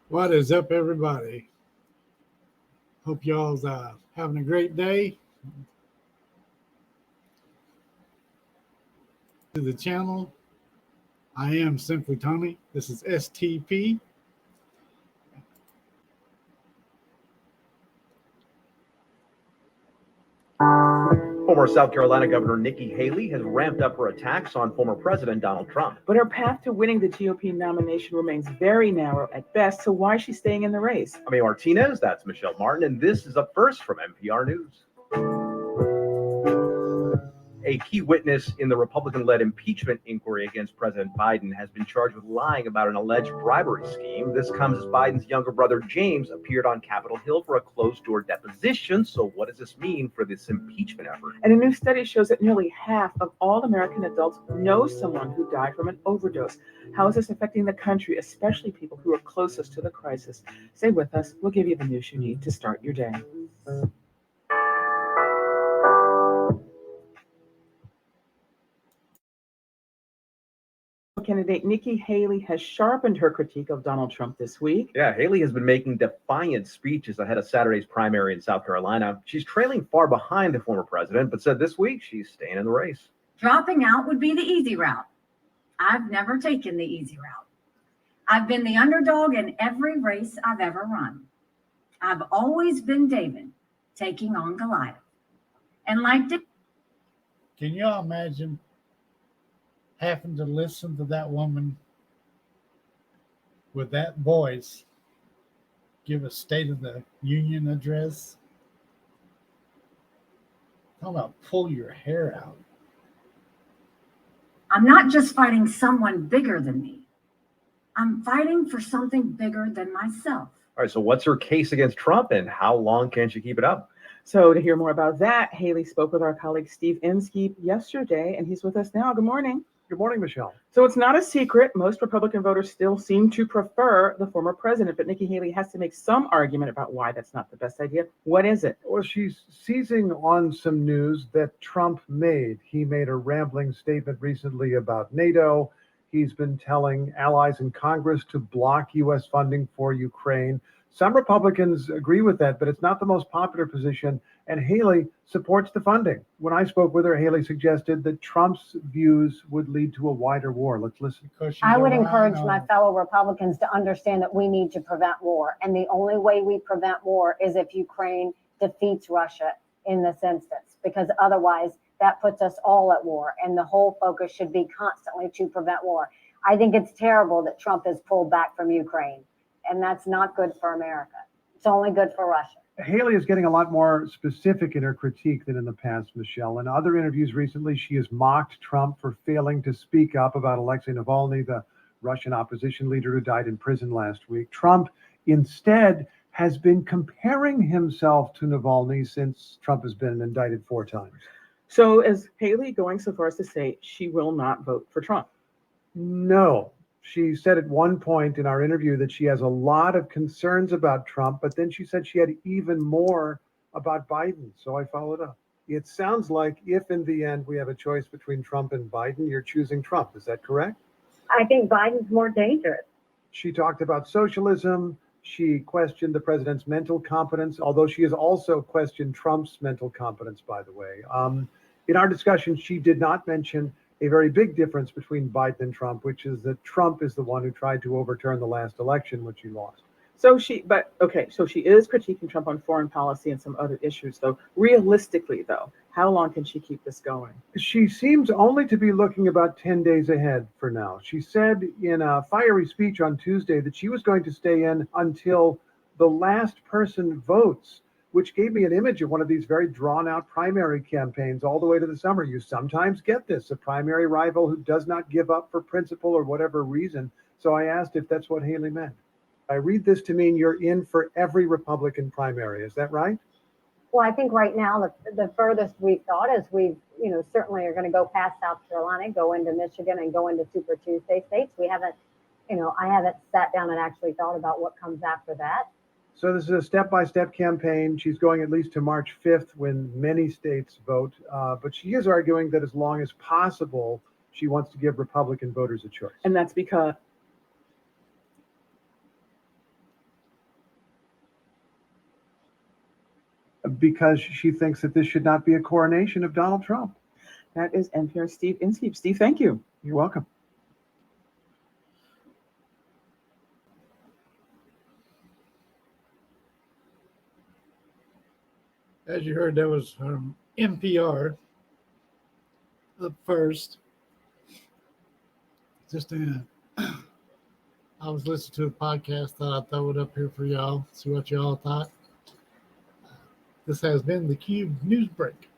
What is up, everybody? Hope y'all's having a great day. To the channel, I am Simply Tony. This is STP. Former South Carolina Governor Nikki Haley has ramped up her attacks on former President Donald Trump. But her path to winning the GOP nomination remains very narrow at best, so why is she staying in the race? I'm A. Martinez, that's Michelle Martin, and this is Up First from NPR News. A key witness in the Republican-led impeachment inquiry against President Biden has been charged with lying about an alleged bribery scheme. This comes as Biden's younger brother James appeared on Capitol Hill for a closed-door deposition. So what does this mean for this impeachment effort? And a new study shows that nearly half of all American adults know someone who died from an overdose. How is this affecting the country, especially people who are closest to the crisis? Stay with us. We'll give you the news you need to start your day. Candidate Nikki Haley has sharpened her critique of Donald Trump this week. Yeah, Haley has been making defiant speeches ahead of Saturday's primary in South Carolina. She's trailing far behind the former president, but said this week she's staying in the race. Dropping out would be the easy route. I've never taken the easy route. I've been the underdog in every race I've ever run. I've always been David taking on Goliath. And like Can y'all imagine having to listen to that woman with that voice give a State of the Union address? Talk about pull your hair out. I'm not just fighting someone bigger than me. I'm fighting for something bigger than myself. All right, so what's her case against Trump and how long can she keep it up? So to hear more about that, Haley spoke with our colleague Steve Inskeep yesterday, and he's with us now. Good morning. Good morning, Michelle. So it's not a secret. Most Republican voters still seem to prefer the former president, but Nikki Haley has to make some argument about why that's not the best idea. What is it? Well, she's seizing on some news that Trump made. He made a rambling statement recently about NATO. He's been telling allies in Congress to block U.S. funding for Ukraine. Some Republicans agree with that, but it's not the most popular position. And Haley supports the funding. When I spoke with her, Haley suggested that Trump's views would lead to a wider war. Let's listen. I would encourage my fellow Republicans to understand that we need to prevent war. And the only way we prevent war is if Ukraine defeats Russia in this instance, because otherwise that puts us all at war. And the whole focus should be constantly to prevent war. I think it's terrible that Trump has pulled back from Ukraine, and that's not good for America. It's only good for Russia. Haley is getting a lot more specific in her critique than in the past, Michelle. In other interviews recently, she has mocked Trump for failing to speak up about Alexei Navalny, the Russian opposition leader who died in prison last week. Trump instead has been comparing himself to Navalny since Trump has been indicted 4 times. So is Haley going so far as to say she will not vote for Trump? No. She said at one point in our interview that she has a lot of concerns about Trump, but then she said she had even more about Biden. So I followed up. It sounds like if in the end we have a choice between Trump and Biden, you're choosing Trump. Is that correct? I think Biden's more dangerous. She talked about socialism. She questioned the president's mental competence, although she has also questioned Trump's mental competence, by the way. In our discussion, she did not mention a very big difference between Biden and Trump, which is that Trump is the one who tried to overturn the last election, which he lost. So she is critiquing Trump on foreign policy and some other issues, though. Realistically, though, how long can she keep this going? She seems only to be looking about 10 days ahead for now. She said in a fiery speech on Tuesday that she was going to stay in until the last person votes, which gave me an image of one of these very drawn-out primary campaigns all the way to the summer. You sometimes get this, a primary rival who does not give up for principle or whatever reason. So I asked if that's what Haley meant. I read this to mean you're in for every Republican primary. Is that right? Well, I think right now the furthest we've thought is we've, certainly are going to go past South Carolina, go into Michigan, and go into Super Tuesday states. We haven't, I haven't sat down and actually thought about what comes after that. So this is a step-by-step campaign. She's going at least to March 5th when many states vote. But she is arguing that as long as possible, she wants to give Republican voters a choice. And that's because because she thinks that this should not be a coronation of Donald Trump. That is NPR Steve Inskeep. Steve, thank you. You're welcome. As you heard, that was NPR up first. Just I was listening to a podcast, thought I'd throw it up here for y'all, see what y'all thought. This has been the Cube News Break.